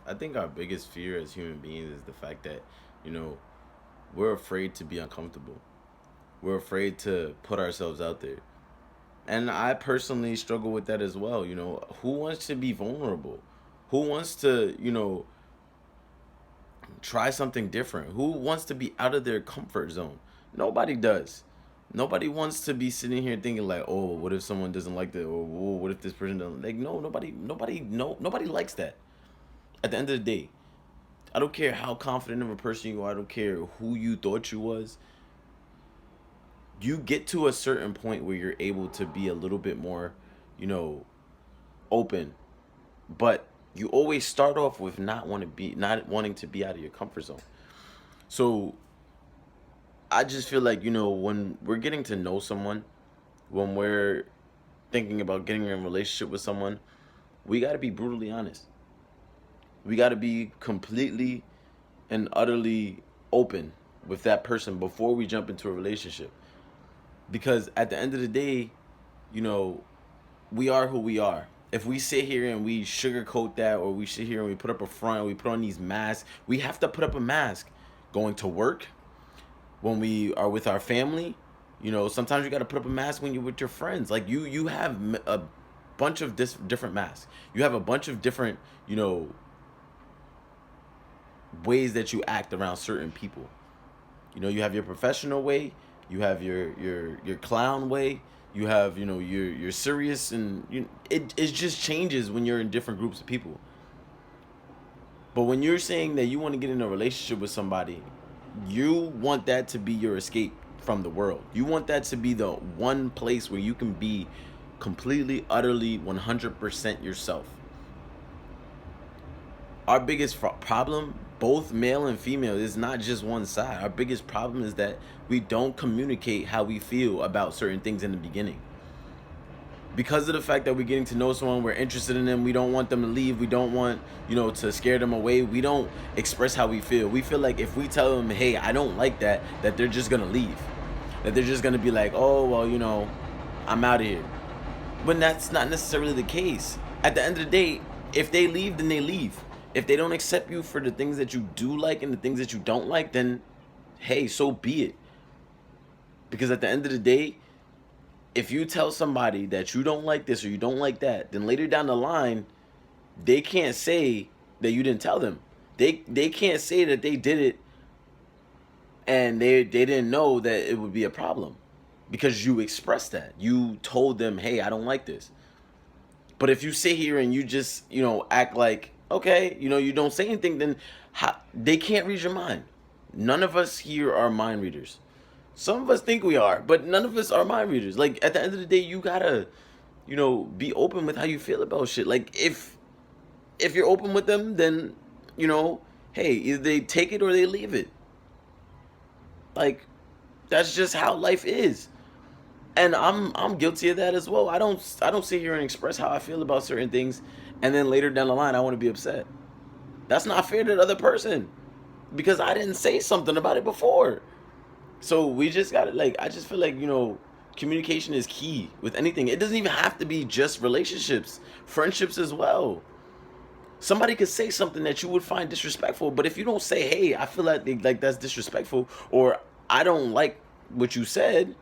I think our biggest fear as human beings is the fact that, you know, we're afraid to be uncomfortable. We're afraid to put ourselves out there. And I personally struggle with that as well. Who wants to be vulnerable? Who wants to, try something different? Who wants to be out of their comfort zone? Nobody does. Nobody wants to be sitting here thinking like, oh, what if someone doesn't like that, or whoa, what if this person doesn't like? No, nobody likes that. At the end of the day, I don't care how confident of a person you are. I don't care who you thought you was. You get to a certain point where you're able to be a little bit more, you know, open, but you always start off with not wanting to be out of your comfort zone. So I just feel like, when we're getting to know someone, when we're thinking about getting in a relationship with someone, we got to be brutally honest. We got to be completely and utterly open with that person before we jump into a relationship. Because at the end of the day, you know, we are who we are. If we sit here and we sugarcoat that, or we sit here and we put up a front, we put on these masks, we have to put up a mask going to work, when we are with our family. Sometimes you got to put up a mask when you're with your friends. Like you have a bunch of different masks. You have a bunch of different, ways that you act around certain people. You have your professional way, you have your clown way, you have, your serious, and it just changes when you're in different groups of people. But when you're saying that you want to get in a relationship with somebody, you want that to be your escape from the world. You want that to be the one place where you can be completely, utterly, 100% yourself. Our biggest problem, both male and female, is not just one side. Our biggest problem is that we don't communicate how we feel about certain things in the beginning. Because of the fact that we're getting to know someone, we're interested in them, we don't want them to leave, we don't want, to scare them away, we don't express how we feel. We feel like if we tell them, hey, I don't like that they're just gonna leave. That they're just gonna be like, oh, well, I'm out of here. When that's not necessarily the case. At the end of the day, if they leave, then they leave. If they don't accept you for the things that you do like and the things that you don't like, then hey, so be it. Because at the end of the day, if you tell somebody that you don't like this or you don't like that, then later down the line, they can't say that you didn't tell them. They can't say that they did it and they didn't know that it would be a problem, because you expressed that. You told them, "Hey, I don't like this." But if you sit here and you just, act like, okay, you don't say anything, then they can't read your mind. None of us here are mind readers. Some of us think we are, but none of us are mind readers. Like, at the end of the day, you gotta, be open with how you feel about shit. Like, if you're open with them, then, hey, either they take it or they leave it. Like, that's just how life is. And I'm guilty of that as well. I don't sit here and express how I feel about certain things, and then later down the line I want to be upset. That's not fair to the other person, because I didn't say something about it before. So we just got to, like, I just feel like, communication is key with anything. It doesn't even have to be just relationships, friendships as well. Somebody could say something that you would find disrespectful, but if you don't say, "Hey, I feel like that's disrespectful," or "I don't like what you said,"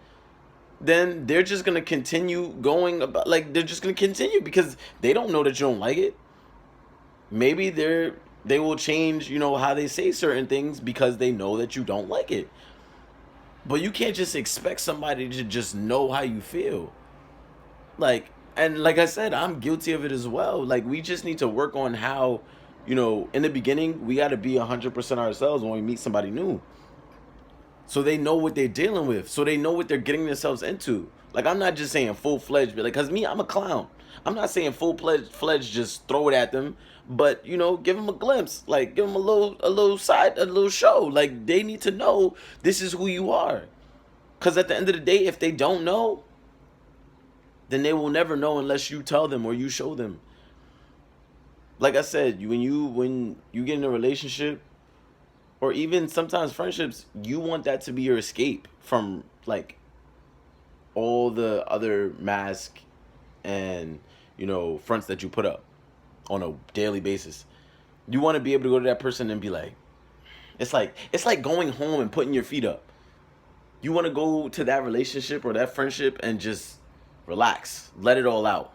then they're just gonna continue going about, like, they're just gonna continue because they don't know that you don't like it. Maybe they will change, how they say certain things because they know that you don't like it. But you can't just expect somebody to just know how you feel. Like, and like I said, I'm guilty of it as well. Like, we just need to work on how, in the beginning, we got to be 100% ourselves when we meet somebody new. So they know what they're dealing with. So they know what they're getting themselves into. Like, I'm not just saying full fledged, but like, cause me, I'm a clown. I'm not saying full fledged, just throw it at them, but give them a glimpse. Like, give them a little show. Like, they need to know this is who you are. Cause at the end of the day, if they don't know, then they will never know unless you tell them or you show them. Like I said, when you get in a relationship, or even sometimes friendships, you want that to be your escape from, like, all the other mask and fronts that you put up on a daily basis. You want to be able to go to that person and be like, it's like going home and putting your feet up. You want to go to that relationship or that friendship and just relax, let it all out.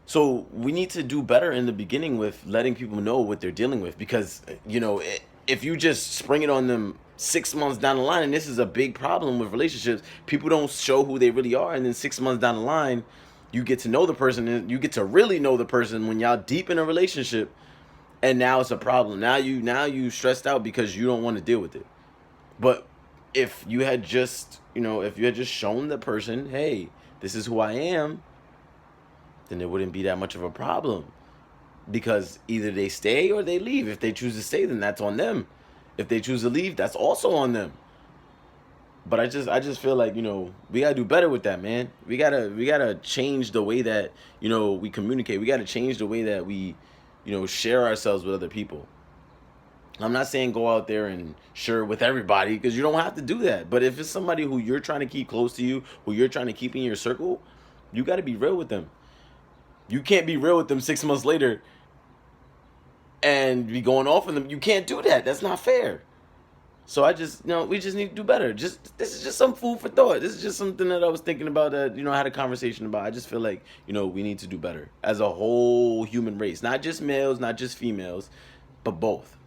So we need to do better in the beginning with letting people know what they're dealing with, because if you just spring it on them 6 months down the line, and this is a big problem with relationships, people don't show who they really are, and then 6 months down the line, you get to know the person, and you get to really know the person when y'all deep in a relationship, and now it's a problem. Now you stressed out because you don't want to deal with it. But if you had just shown the person, hey, this is who I am, then it wouldn't be that much of a problem. Because either they stay or they leave. If they choose to stay, then that's on them. If they choose to leave, that's also on them. But I just feel like, we gotta do better with that, man. We gotta change the way that, we communicate. We gotta change the way that we, share ourselves with other people. I'm not saying go out there and share with everybody, because you don't have to do that. But if it's somebody who you're trying to keep close to you, who you're trying to keep in your circle, you got to be real with them. You can't be real with them 6 months later and be going off on them. You can't do that. That's not fair. So we just need to do better. This is just some food for thought. This is just something that I was thinking about, that, I had a conversation about. I just feel like, we need to do better as a whole human race, not just males, not just females, but both.